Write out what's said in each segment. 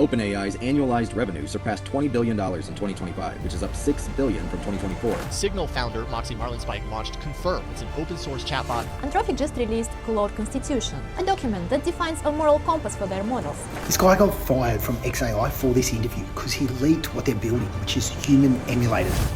OpenAI's annualized revenue surpassed $20 billion in 2025, which is up $6 billion from 2024. Signal founder Moxie Marlinspike launched Confirm. It's an open-source chatbot. Anthropic just released Claude Constitution, a document that defines a moral compass for their models. This guy got fired from XAI for this interview because he leaked what they're building, which is human emulators.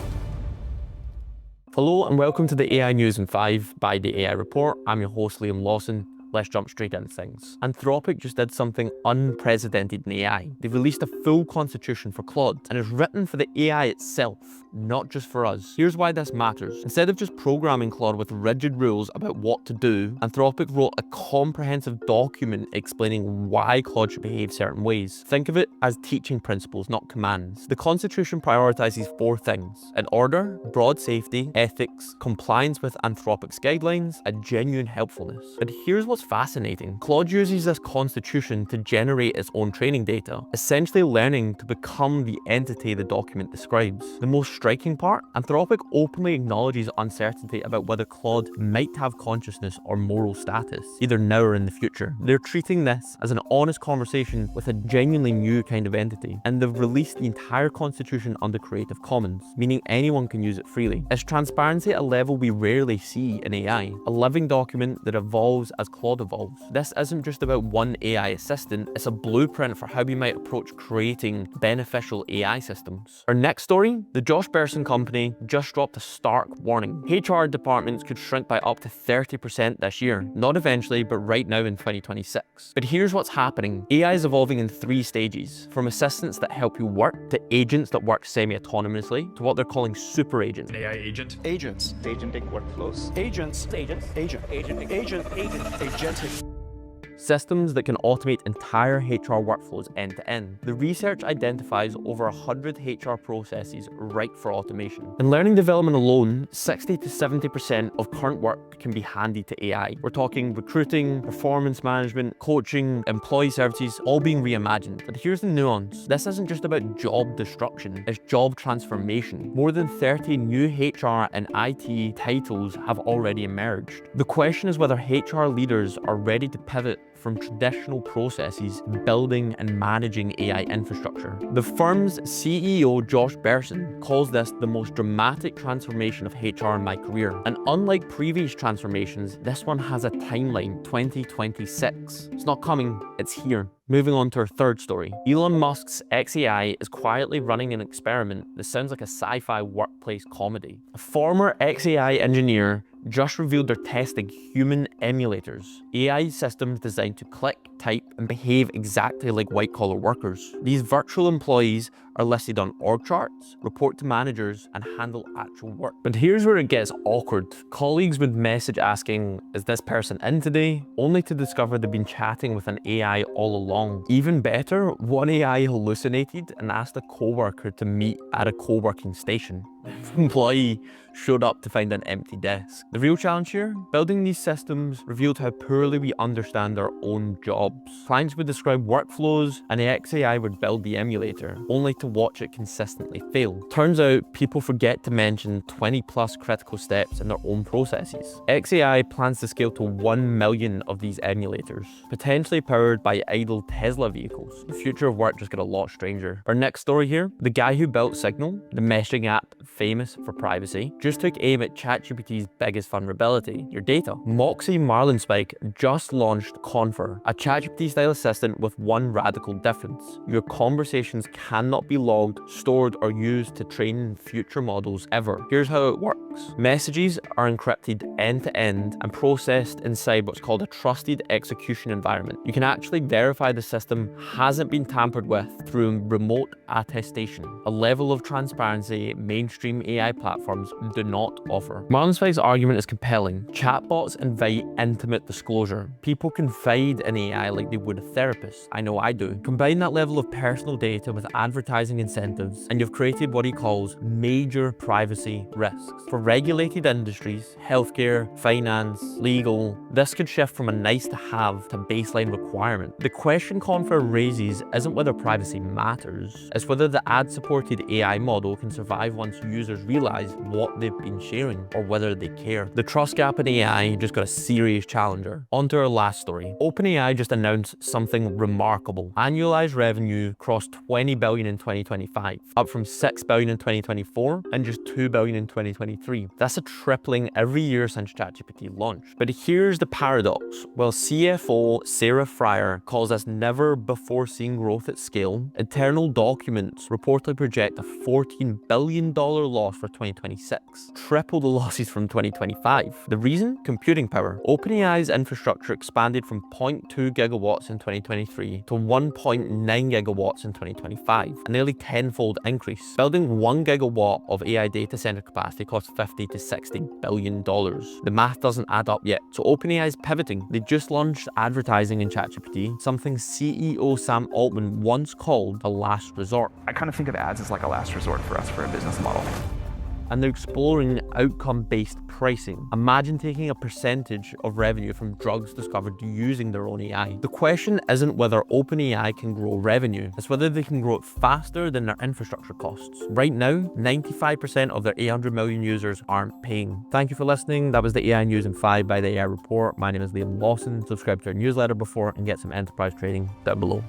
Hello and welcome to the AI News in 5 by the AI Report. I'm your host Liam Lawson. Let's jump straight into things. Anthropic just did something unprecedented in AI. They've released a full constitution for Claude, and it's written for the AI itself, not just for us. Here's why this matters. Instead of just programming Claude with rigid rules about what to do, Anthropic wrote a comprehensive document explaining why Claude should behave certain ways. Think of it as teaching principles, not commands. The constitution prioritizes 4 things: an order, broad safety, ethics, compliance with Anthropic's guidelines, and genuine helpfulness. But here's what's fascinating. Claude uses this constitution to generate its own training data, essentially learning to become the entity the document describes. The most striking part, Anthropic openly acknowledges uncertainty about whether Claude might have consciousness or moral status, either now or in the future. They're treating this as an honest conversation with a genuinely new kind of entity, and they've released the entire constitution under Creative Commons, meaning anyone can use it freely. It's transparency at a level we rarely see in AI, a living document that evolves as Claude evolves. This isn't just about one AI assistant, it's a blueprint for how we might approach creating beneficial AI systems. Our next story, the Josh Bersin company just dropped a stark warning. HR departments could shrink by up to 30% this year. Not eventually, but right now in 2026. But here's what's happening. AI is evolving in 3 stages, from assistants that help you work, to agents that work semi-autonomously, to what they're calling super agents. AI agent. Agents. Agentic workflows. Agents. Agent. Agentic. Systems that can automate entire HR workflows end to end. The research identifies over 100 HR processes ripe for automation. In learning development alone, 60 to 70% of current work can be handed to AI. We're talking recruiting, performance management, coaching, employee services, all being reimagined. But here's the nuance. This isn't just about job destruction, it's job transformation. More than 30 new HR and IT titles have already emerged. The question is whether HR leaders are ready to pivot from traditional processes, building and managing AI infrastructure. The firm's CEO, Josh Bersin, calls this the most dramatic transformation of HR in my career. And unlike previous transformations, this one has a timeline, 2026. It's not coming, it's here. Moving on to our third story. Elon Musk's XAI is quietly running an experiment that sounds like a sci-fi workplace comedy. A former XAI engineer just revealed they're testing human emulators, AI systems designed to click, type, and behave exactly like white-collar workers. These virtual employees are listed on org charts, report to managers, and handle actual work. But here's where it gets awkward. Colleagues would message asking, "Is this person in today?" only to discover they've been chatting with an AI all along. Even better, one AI hallucinated and asked a coworker to meet at a co-working station. The employee showed up to find an empty desk. The real challenge here? Building these systems revealed how poorly we understand our own jobs. Clients would describe workflows, and the XAI would build the emulator, only to watch it consistently fail. Turns out, people forget to mention 20+ critical steps in their own processes. XAI plans to scale to 1 million of these emulators, potentially powered by idle Tesla vehicles. The future of work just got a lot stranger. Our next story here, the guy who built Signal, the messaging app famous for privacy, just took aim at ChatGPT's biggest vulnerability, your data. Moxie Marlinspike just launched Confer, a ChatGPT-style assistant with one radical difference. Your conversations cannot be logged, stored, or used to train future models ever. Here's how it works. Messages are encrypted end-to-end and processed inside what's called a trusted execution environment. You can actually verify the system hasn't been tampered with through remote attestation, a level of transparency mainstream AI platforms do not offer. Marlinspike's argument is compelling. Chatbots invite intimate disclosure. People confide in AI like they would a therapist. I know I do. Combine that level of personal data with advertising incentives, and you've created what he calls major privacy risks. For regulated industries, healthcare, finance, legal, this could shift from a nice to have to baseline requirement. The question Confer raises isn't whether privacy matters, it's whether the ad-supported AI model can survive once users realize what they've been sharing or whether they care. The trust gap in AI just got a serious challenger. On to our last story. OpenAI just announced something remarkable. Annualized revenue crossed 20 billion in 2025, up from 6 billion in 2024 and just 2 billion in 2023. That's a tripling every year since ChatGPT launched. But here's the paradox. While CFO Sarah Fryer calls us never before seen growth at scale, internal documents reportedly project a $14 billion loss for 2026, triple the losses from 2025. The reason? Computing power. OpenAI's infrastructure expanded from 0.2 gigawatts in 2023 to 1.9 gigawatts in 2025, a nearly tenfold increase. Building 1 gigawatt of AI data center capacity costs $50 to $60 billion. The math doesn't add up yet, so OpenAI is pivoting. They just launched advertising in ChatGPT, something CEO Sam Altman once called a last resort. I kind of think of ads as like a last resort for us for a business model. And they're exploring outcome-based pricing. Imagine taking a percentage of revenue from drugs discovered using their own AI. The question isn't whether OpenAI can grow revenue, it's whether they can grow it faster than their infrastructure costs. Right now, 95% of their 800 million users aren't paying. Thank you for listening. That was the AI News in 5 by the AI Report. My name is Liam Lawson. Subscribe to our newsletter before and get some enterprise trading down below.